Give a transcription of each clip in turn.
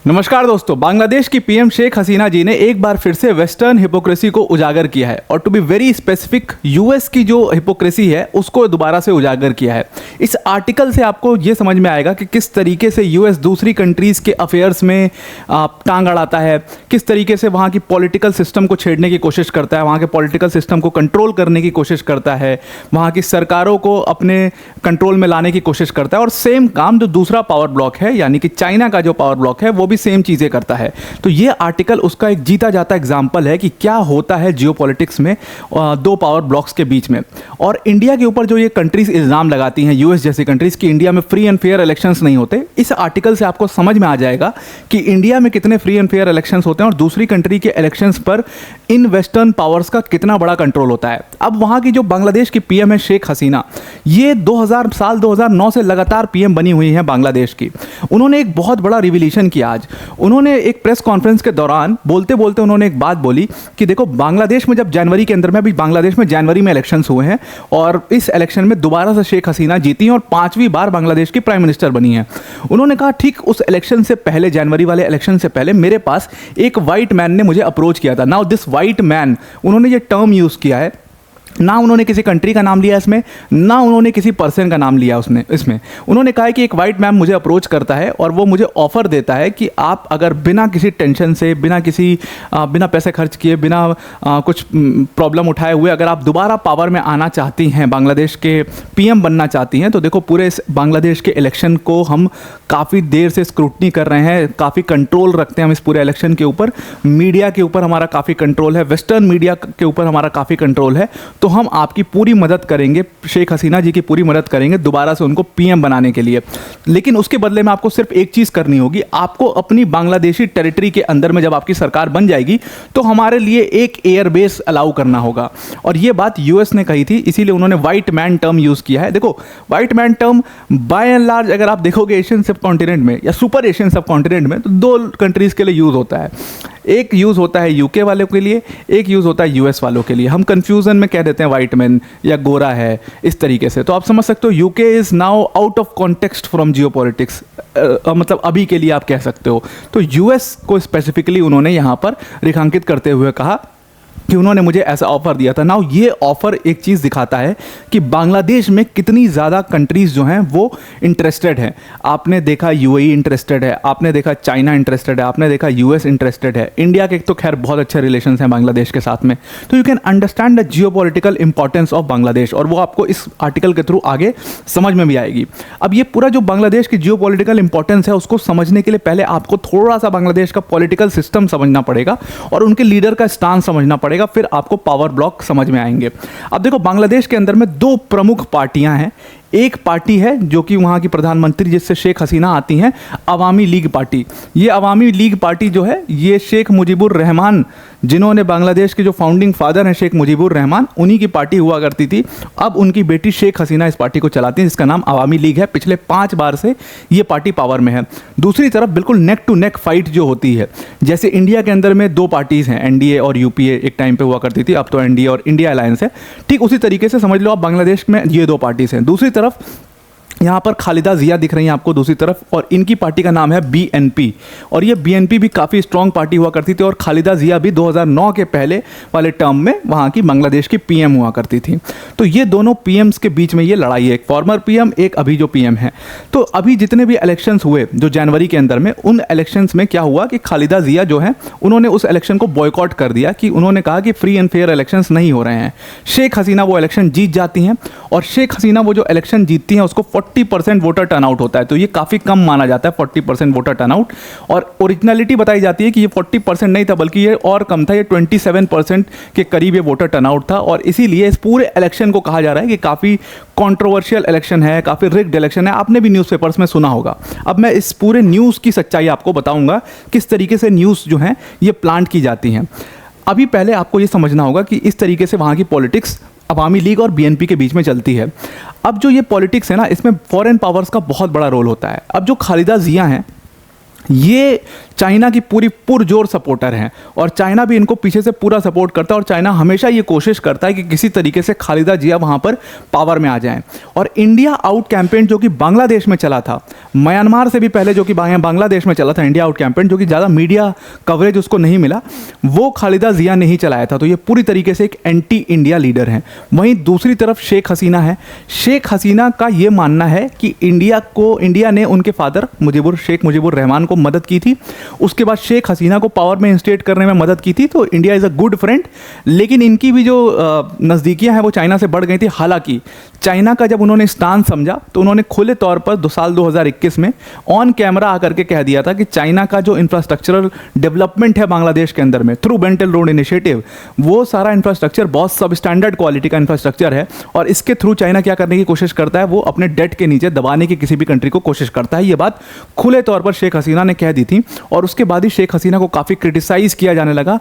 नमस्कार दोस्तों, बांग्लादेश की पीएम शेख हसीना जी ने एक बार फिर से वेस्टर्न हिपोक्रेसी को उजागर किया है और to be very specific US की जो हिपोक्रेसी है उसको दोबारा से उजागर किया है। इस आर्टिकल से आपको ये समझ में आएगा कि किस तरीके से यूएस दूसरी कंट्रीज़ के अफेयर्स में टांग अड़ाता है, किस तरीके से वहाँ की पॉलिटिकल सिस्टम को छेड़ने की कोशिश करता है, वहाँ के पॉलिटिकल सिस्टम को कंट्रोल करने की कोशिश करता है, वहाँ की सरकारों को अपने कंट्रोल में लाने की कोशिश करता है। और सेम काम जो दूसरा पावर ब्लॉक है यानी कि चाइना का जो पावर ब्लॉक है वो भी सेम चीज़ें करता है। तो ये आर्टिकल उसका एक जीता जाता एग्जाम्पल है कि क्या होता है जियोपॉलिटिक्स में दो पावर ब्लॉक्स के बीच में। और इंडिया के ऊपर जो ये कंट्रीज इल्ज़ाम लगाती हैं, यूएस जैसी कंट्रीज, कि इंडिया में फ्री एंड फेयर इलेक्शंस नहीं होते, इस आर्टिकल से आपको समझ में आ जाएगा कि इंडिया में कितने फ्री एंड फेयर इलेक्शंस होते हैं और दूसरी कंट्री के इलेक्शंस पर इन वेस्टर्न पावर्स का कितना बड़ा कंट्रोल होता है। अब वहाँ की जो बांग्लादेश की पीएम है शेख हसीना, ये 2009 से लगातार पीएम बनी हुई हैं बांग्लादेश की। उन्होंने एक बहुत बड़ा रिविलेशन किया आज। उन्होंने एक प्रेस कॉन्फ्रेंस के दौरान बोलते बोलते उन्होंने एक बात बोली कि देखो, बांग्लादेश में जब जनवरी के अंदर में, अभी बांग्लादेश में जनवरी में इलेक्शंस हुए हैं और इस इलेक्शन में दोबारा से शेख हसीना जीती और 5वीं बार बांग्लादेश की प्राइम मिनिस्टर बनी है। उन्होंने कहा ठीक उस इलेक्शन से पहले, जनवरी वाले इलेक्शन से पहले मेरे पास एक वाइट मैन ने मुझे अप्रोच किया था। नाउ दिस वाइट मैन, उन्होंने ये टर्म यूज़ किया है, ना उन्होंने किसी कंट्री का नाम लिया इसमें, ना उन्होंने किसी पर्सन का नाम लिया इसमें। उन्होंने कहा है कि एक वाइट मैन मुझे अप्रोच करता है और वो मुझे ऑफ़र देता है कि आप अगर बिना किसी टेंशन से, बिना पैसे खर्च किए, बिना कुछ प्रॉब्लम उठाए हुए अगर आप दोबारा पावर में आना चाहती हैं, बांग्लादेश के पीएम बनना चाहती हैं, तो देखो पूरे इस बांग्लादेश के इलेक्शन को हम काफ़ी देर से स्क्रूटनी कर रहे हैं, काफ़ी कंट्रोल रखते हैं हम इस पूरे इलेक्शन के ऊपर, मीडिया के ऊपर हमारा काफ़ी कंट्रोल है, वेस्टर्न मीडिया के ऊपर हमारा काफ़ी कंट्रोल है, तो हम आपकी पूरी मदद करेंगे, शेख हसीना जी की पूरी मदद करेंगे दोबारा से उनको पीएम बनाने के लिए। लेकिन उसके बदले में आपको सिर्फ एक चीज़ करनी होगी, आपको अपनी बांग्लादेशी टेरिटरी के अंदर में जब आपकी सरकार बन जाएगी तो हमारे लिए एक एयरबेस अलाउ करना होगा। और ये बात यूएस ने कही थी, इसीलिए उन्होंने वाइट मैन टर्म यूज़ किया है। देखो, white man term by and large अगर आप देखोगे एशियन सब कॉन्टिनेंट में या सुपर एशियन सब कॉन्टिनेंट में, तो दो कंट्रीज़ के लिए यूज़ होता है। एक यूज़ होता है यूके वालों के लिए, एक यूज़ होता है यूएस वालों के लिए। हम कंफ्यूजन में कह देते हैं वाइट मैन या गोरा है, इस तरीके से। तो आप समझ सकते हो UK is now out of context from geopolitics, मतलब अभी के लिए आप कह सकते हो। तो यूएस को स्पेसिफिकली उन्होंने यहाँ पर रेखांकित करते हुए कहा कि उन्होंने मुझे ऐसा ऑफ़र दिया था। नाउ ये ऑफ़र एक चीज़ दिखाता है कि बांग्लादेश में कितनी ज़्यादा कंट्रीज़ जो हैं वो इंटरेस्टेड हैं। आपने देखा यूएई इंटरेस्टेड है, आपने देखा चाइना इंटरेस्टेड है, आपने देखा यूएस इंटरेस्टेड है, इंडिया के तो खैर बहुत अच्छे रिलेशंस हैं बांग्लादेश के साथ में। तो you can understand the geopolitical importance of Bangladesh, और वो आपको इस आर्टिकल के थ्रू आगे समझ में भी आएगी। अब ये पूरा जो बांग्लादेश की जियोपॉलिटिकल इंपॉर्टेंस है उसको समझने के लिए पहले आपको थोड़ा सा बांग्लादेश का पॉलिटिकल सिस्टम समझना पड़ेगा और उनके लीडर का स्टांस समझना पड़ेगा, फिर आपको पावर ब्लॉक समझ में आएंगे। अब देखो, बांग्लादेश के अंदर में दो प्रमुख पार्टियां हैं। एक पार्टी है जो कि वहाँ की प्रधानमंत्री जिससे शेख हसीना आती हैं, अवामी लीग पार्टी। ये अवामी लीग पार्टी जो है, ये शेख मुजीबुर रहमान, जिन्होंने बांग्लादेश के जो फाउंडिंग फादर हैं शेख मुजीबुर रहमान, उन्हीं की पार्टी हुआ करती थी। अब उनकी बेटी शेख हसीना इस पार्टी को चलाती हैं, जिसका नाम अवामी लीग है। पिछले 5 बार से ये पार्टी पावर में है। दूसरी तरफ बिल्कुल नेक टू नेक फाइट जो होती है, जैसे इंडिया के अंदर में दो पार्टीज़ हैं, एनडीए और यूपीए एक टाइम पे हुआ करती थी, अब तो एनडीए और इंडिया अलायंस है। ठीक उसी तरीके से समझ लो आप, बांग्लादेश में ये दो पार्टीज़ हैं। दूसरी तरफ यहाँ पर खालिदा जिया दिख रही हैं आपको दूसरी तरफ, और इनकी पार्टी का नाम है बीएनपी। और ये बीएनपी भी काफ़ी स्ट्रॉन्ग पार्टी हुआ करती थी और खालिदा जिया भी 2009 के पहले वाले टर्म में वहाँ की बांग्लादेश की पीएम हुआ करती थी। तो ये दोनों पीएम्स के बीच में ये लड़ाई है, एक फॉर्मर पीएम, एक अभी जो पीएम है। तो अभी जितने भी इलेक्शंस हुए जो जनवरी के अंदर में, उन इलेक्शंस में क्या हुआ कि खालिदा जिया जो है उन्होंने उस इलेक्शन को बॉयकॉट कर दिया, कि उन्होंने कहा कि फ्री एंड फेयर इलेक्शंस नहीं हो रहे हैं। शेख हसीना वो इलेक्शन जीत जाती हैं और शेख हसीना वो जो इलेक्शन जीतती हैं उसको 40% वोटर टर्नआउट होता है। तो ये काफ़ी कम माना जाता है 40% वोटर टर्नआउट, और ओरिजिनलिटी बताई जाती है कि ये 40% नहीं था, बल्कि ये और कम था, ये 27% के करीब ये वोटर टर्नआउट था। और इसीलिए इस पूरे इलेक्शन को कहा जा रहा है कि काफ़ी कंट्रोवर्शियल इलेक्शन है, काफ़ी रिग्ड इलेक्शन है। आपने भी न्यूज़पेपर्स में सुना होगा। अब मैं इस पूरे न्यूज़ की सच्चाई आपको बताऊंगा, किस तरीके से न्यूज़ जो हैं ये प्लांट की जाती हैं। अभी पहले आपको ये समझना होगा कि इस तरीके से वहाँ की पॉलिटिक्स अवामी लीग और बीएनपी के बीच में चलती है। अब जो ये पॉलिटिक्स है ना, इसमें फॉरेन पावर्स का बहुत बड़ा रोल होता है। अब जो खालिदा जिया हैं, ये चाइना की पूरी पुरजोर सपोर्टर हैं और चाइना भी इनको पीछे से पूरा सपोर्ट करता है। और चाइना हमेशा ये कोशिश करता है कि किसी तरीके से खालिदा जिया वहाँ पर पावर में आ जाएं। और इंडिया आउट कैंपेन जो कि बांग्लादेश में चला था, म्यांमार से भी पहले जो कि बांग्लादेश में चला था इंडिया आउट कैंपेन, जो कि ज़्यादा मीडिया कवरेज उसको नहीं मिला, वो खालिदा जिया ने ही चलाया था। तो ये पूरी तरीके से एक एंटी इंडिया लीडर हैं। वहीं दूसरी तरफ शेख हसीना है। शेख हसीना का ये मानना है कि इंडिया ने उनके फादर शेख मुजीबुर रहमान को मदद की थी, उसके बाद शेख हसीना को पावर में इंस्टेट करने में मदद की थी। तो India is a good friend, लेकिन इनकी भी जो नज़दीकियाँ हैं वो चाइना से बढ़ गई थी। हालांकि चाइना का जब उन्होंने स्टांस समझा तो उन्होंने खुले तौर पर साल 2021 में ऑन कैमरा आकर के कह दिया था कि चाइना का जो इंफ्रास्ट्रक्चरल डेवलपमेंट है बांग्लादेश के अंदर में through belt and road initiative, वो सारा इंफ्रास्ट्रक्चर बहुत सब स्टैंडर्ड क्वालिटी का इंफ्रास्ट्रक्चर है, और इसके थ्रू चाइना क्या करने की कोशिश करता है, वो अपने डेट के नीचे दबाने की किसी भी कंट्री को कोशिश करता है। ये बात खुले तौर पर शेख हसीना ने कह दी थी, और उसके बाद ही शेख हसीना को काफ़ी क्रिटिसाइज़ किया जाने लगा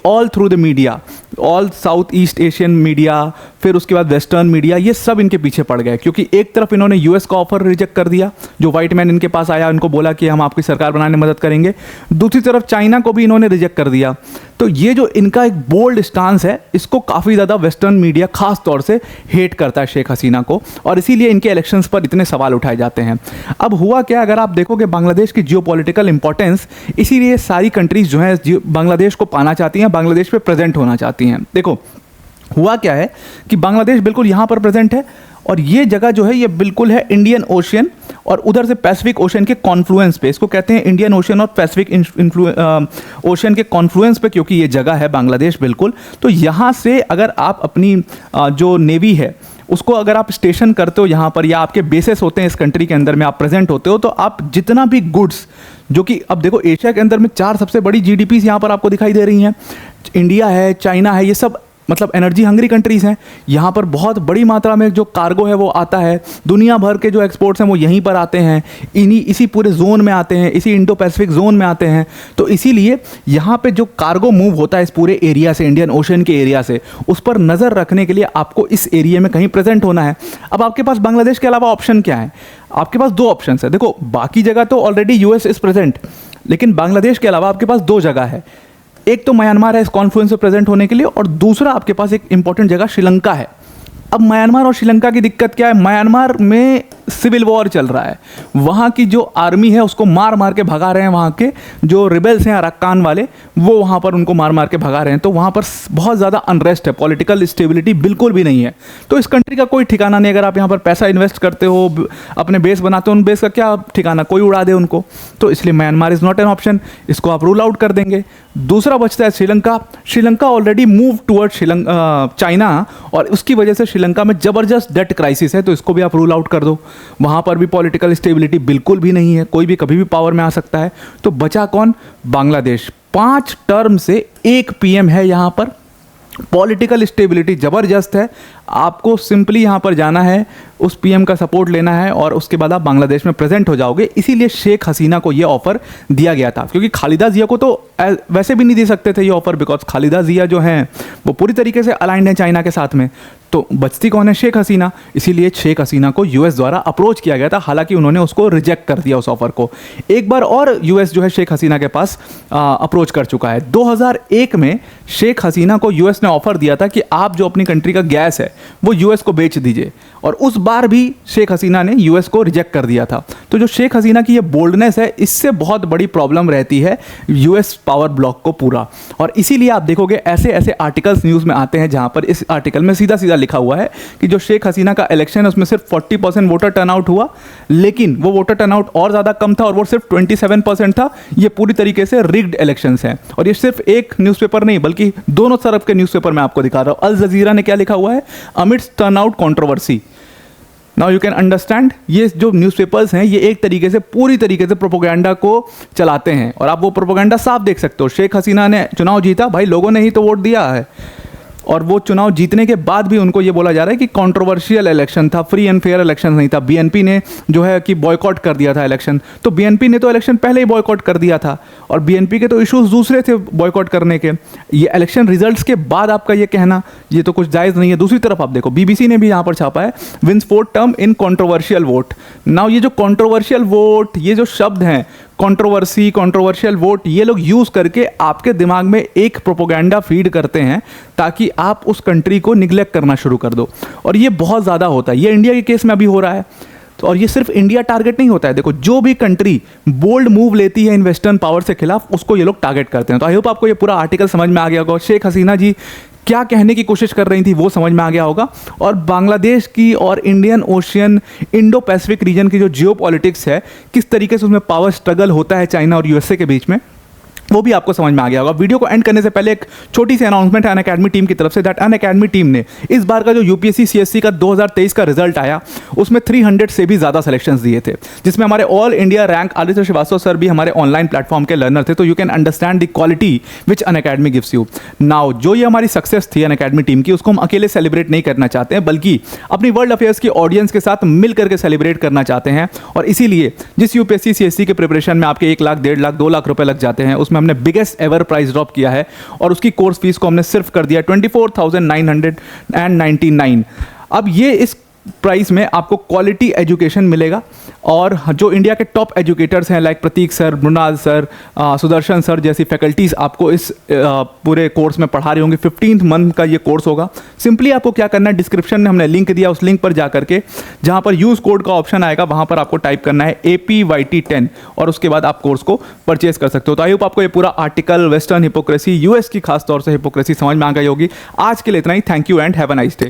all through the media, all south east Asian media, फिर उसके बाद वेस्टर्न मीडिया, ये सब इनके पीछे पड़ गए। क्योंकि एक तरफ इन्होंने यूएस का ऑफर रिजेक्ट कर दिया, जो वाइट मैन इनके पास आया, उनको बोला कि हम आपकी सरकार बनाने में मदद करेंगे, दूसरी तरफ चाइना को भी इन्होंने रिजेक्ट कर दिया। तो ये जो इनका एक बोल्ड स्टांस है, इसको काफ़ी ज़्यादा वेस्टर्न मीडिया खास तौर से हेट करता है शेख हसीना को, और इसीलिए इनके इलेक्शंस पर इतने सवाल उठाए जाते हैं। अब हुआ क्या, अगर आप देखोगे बांग्लादेश की जियोपॉलिटिकल इंपॉर्टेंस, इसीलिए सारी कंट्रीज़ जो हैं बांग्लादेश को पाना चाहती हैं, बांग्लादेश पे प्रेजेंट होना चाहती हैं। देखो हुआ क्या है कि बांग्लादेश बिल्कुल यहाँ पर प्रेजेंट है, और ये जगह जो है ये बिल्कुल है इंडियन ओशियन और उधर से पैसिफिक ओशियन के कॉन्फ्लुएंस पे। इसको कहते हैं इंडियन ओशियन और पैसिफिक ओशियन के कॉन्फ्लुएंस पे, क्योंकि ये जगह है बांग्लादेश बिल्कुल। तो यहाँ से अगर आप अपनी जो नेवी है उसको अगर आप स्टेशन करते हो यहाँ पर, या आपके बेसेस होते हैं इस कंट्री के अंदर में, आप प्रेजेंट होते हो, तो आप जितना भी गुड्स, जो कि अब देखो एशिया के अंदर में 4 सबसे बड़ी जीडीपीज यहाँ पर आपको दिखाई दे रही हैं, इंडिया है, चाइना है, ये सब मतलब एनर्जी हंग्री कंट्रीज़ हैं। यहाँ पर बहुत बड़ी मात्रा में जो कार्गो है वो आता है, दुनिया भर के जो एक्सपोर्ट्स हैं वो यहीं पर आते हैं, इसी पूरे जोन में आते हैं, इसी इंडो पैसिफिक जोन में आते हैं। तो इसीलिए यहाँ पे जो कार्गो मूव होता है इस पूरे एरिया से, इंडियन ओशन के एरिया से, उस पर नज़र रखने के लिए आपको इस एरिया में कहीं प्रेजेंट होना है। अब आपके पास बांग्लादेश के अलावा ऑप्शन क्या है? आपके पास 2 ऑप्शन है। देखो बाकी जगह तो ऑलरेडी यूएस इज़ प्रेजेंट, लेकिन बांग्लादेश के अलावा आपके पास 2 जगह है। एक तो म्यांमार है इस कॉन्फ्लुएंस में प्रेजेंट होने के लिए, और दूसरा आपके पास एक इंपॉर्टेंट जगह श्रीलंका है। अब म्यांमार और श्रीलंका की दिक्कत क्या है? म्यांमार में सिविल वॉर चल रहा है, वहाँ की जो आर्मी है उसको मार मार के भगा रहे हैं, वहाँ के जो रिबेल्स हैं अरक्कान वाले, वो वहाँ पर उनको मार मार के भगा रहे हैं। तो वहाँ पर बहुत ज़्यादा अनरेस्ट है, पॉलिटिकल स्टेबिलिटी बिल्कुल भी नहीं है। तो इस कंट्री का कोई ठिकाना नहीं। अगर आप यहाँ पर पैसा इन्वेस्ट करते हो, अपने बेस बनाते हो, उन बेस का क्या ठिकाना, कोई उड़ा दे उनको। तो इसलिए Myanmar is not an option, इसको आप रूल आउट कर देंगे। दूसरा बचता है Sri Lanka. Sri Lanka already move toward China, और उसकी वजह से श्रीलंका में ज़बरदस्त डेट क्राइसिस है, तो इसको भी आप रूल आउट कर दो। वहाँ पर भी पॉलिटिकल स्टेबिलिटी बिल्कुल भी नहीं है, कोई भी कभी भी पावर में आ सकता है। तो बचा कौन? बांग्लादेश। 5 टर्म से 1 पीएम है यहाँ पर, पॉलिटिकल स्टेबिलिटी ज़बरदस्त है। आपको सिंपली यहाँ पर जाना है, उस पीएम का सपोर्ट लेना है, और उसके बाद आप बांग्लादेश में प्रेजेंट हो जाओगे। इसीलिए शेख हसीना को ये ऑफ़र दिया गया था, क्योंकि खालिदा जिया को तो वैसे भी नहीं दे सकते थे ये ऑफ़र, बिकॉज खालिदा जिया जो हैं वो पूरी तरीके से अलाइंड हैं चाइना के साथ में। तो बचती कौन है? शेख हसीना। इसीलिए शेख हसीना को यूएस द्वारा अप्रोच किया गया था, हालांकि उन्होंने उसको रिजेक्ट कर दिया उस ऑफ़र को। एक बार और यूएस जो है शेख हसीना के पास अप्रोच कर चुका है। 2001 में शेख हसीना को यूएस ने ऑफ़र दिया था कि आप जो अपनी कंट्री का गैस है वो यूएस को बेच दीजिए, और उस बार भी शेख हसीना ने यूएस को रिजेक्ट कर दिया था। तो जो शेख हसीना की ये बोल्डनेस है, इससे बहुत बड़ी प्रॉब्लम रहती है यूएस पावर ब्लॉक को पूरा। और इसीलिए आप देखोगे ऐसे ऐसे आर्टिकल्स न्यूज़ में आते हैं, जहां पर इस आर्टिकल में सीधा सीधा लिखा हुआ है कि जो शेख हसीना का इलेक्शन है उसमें सिर्फ 40% वोटर टर्नआउट हुआ, लेकिन वो वोटर टर्नआउट और ज़्यादा कम था, और वो सिर्फ 27% था। ये पूरी तरीके से रिग्ड इलेक्शंस हैं। और ये सिर्फ एक न्यूज़पेपर नहीं, बल्कि दोनों तरफ के न्यूज़पेपर मैं आपको दिखा रहा हूँ। अल जजीरा ने क्या लिखा हुआ है? Amidst turnout controversy. Now you can understand, ये जो न्यूज़पेपर्स हैं ये एक तरीके से पूरी तरीके से प्रोपोगेंडा को चलाते हैं, और आप वो प्रोपोगेंडा साफ देख सकते हो। शेख हसीना ने चुनाव जीता, भाई लोगों ने ही तो वोट दिया है, और वो चुनाव जीतने के बाद भी उनको ये बोला जा रहा है कि कंट्रोवर्शियल इलेक्शन था, फ्री एंड फेयर इलेक्शन नहीं था। बीएनपी ने जो है कि बॉयकॉट कर दिया था इलेक्शन। तो बीएनपी ने तो इलेक्शन पहले ही बॉयकॉट कर दिया था, और बीएनपी के तो इश्यूज दूसरे थे बॉयकॉट करने के। ये इलेक्शन रिजल्ट्स के बाद आपका ये कहना, ये तो कुछ जायज़ नहीं है। दूसरी तरफ आप देखो, बीबीसी ने भी यहाँ पर छापा है, wins 4th term in controversial vote. Now ये जो कंट्रोवर्शियल वोट, ये जो शब्द हैं कंट्रोवर्सी, कंट्रोवर्शियल वोट, ये लोग यूज़ करके आपके दिमाग में एक प्रोपोगेंडा फीड करते हैं, ताकि आप उस कंट्री को निगलेक्ट करना शुरू कर दो। और ये बहुत ज़्यादा होता है, ये इंडिया के केस में अभी हो रहा है। तो और ये सिर्फ इंडिया टारगेट नहीं होता है, देखो जो भी कंट्री बोल्ड मूव लेती है इन वेस्टर्न पावर से खिलाफ उसको ये लोग टारगेट करते हैं। तो आई होप आपको ये पूरा आर्टिकल समझ में आ गया होगा, शेख हसीना जी क्या कहने की कोशिश कर रही थी वो समझ में आ गया होगा, और बांग्लादेश की और Indian ocean Indo Pacific region की जो जियो पॉलिटिक्स है, किस तरीके से उसमें पावर स्ट्रगल होता है चाइना और यूएसए के बीच में, वो भी आपको समझ में आ गया होगा। वीडियो को एंड करने से पहले एक छोटी सी अनाउंसमेंट है अनअकैडमी टीम की तरफ से, दैट अनअकैडमी टीम ने इस बार का जो यूपीएससी सीएससी का 2023 का रिजल्ट आया उसमें 300 से भी ज़्यादा सिलेक्शंस दिए थे, जिसमें हमारे all India rank Aditya Srivastava sir भी हमारे ऑनलाइन प्लेटफॉर्म के लर्नर थे। तो you can understand the quality which Unacademy gives you. Now जो ये हमारी सक्सेस थी अनअकैडमी टीम की, उसको हम अकेले सेलिब्रेट नहीं करना चाहते हैं, बल्कि अपनी वर्ल्ड अफेयर्स की ऑडियंस के साथ मिल करके सेलिब्रेट करना चाहते हैं। और इसीलिए जिस यूपीएससी सीएससी के प्रिपरेशन में आपके 1 लाख 1.5 लाख 2 लाख रुपए लग जाते हैं, उसमें हमने बिगेस्ट एवर प्राइस ड्रॉप किया है और उसकी कोर्स फीस को हमने सिर्फ कर दिया 24,999। अब ये इस प्राइस में आपको क्वालिटी एजुकेशन मिलेगा, और जो इंडिया के टॉप एजुकेटर्स हैं like Prateek sir, Mrinal sir, Sudarshan sir जैसी फैकल्टीज़ आपको इस पूरे कोर्स में पढ़ा रही होंगी। 15th मंथ का ये कोर्स होगा। सिंपली आपको क्या करना है, डिस्क्रिप्शन में हमने लिंक दिया, उस लिंक पर जा करके जहाँ पर यूज़ कोड का ऑप्शन आएगा वहाँ पर आपको टाइप करना है APYT10 और उसके बाद आप कोर्स को परचेज कर सकते हो। तो आई होप आपको ये पूरा आर्टिकल वेस्टर्न हिपोक्रेसी, यूएस की खास तौर से हिपोक्रेसी समझ में आ गई होगी। आज के लिए इतना ही। Thank you and have a nice day.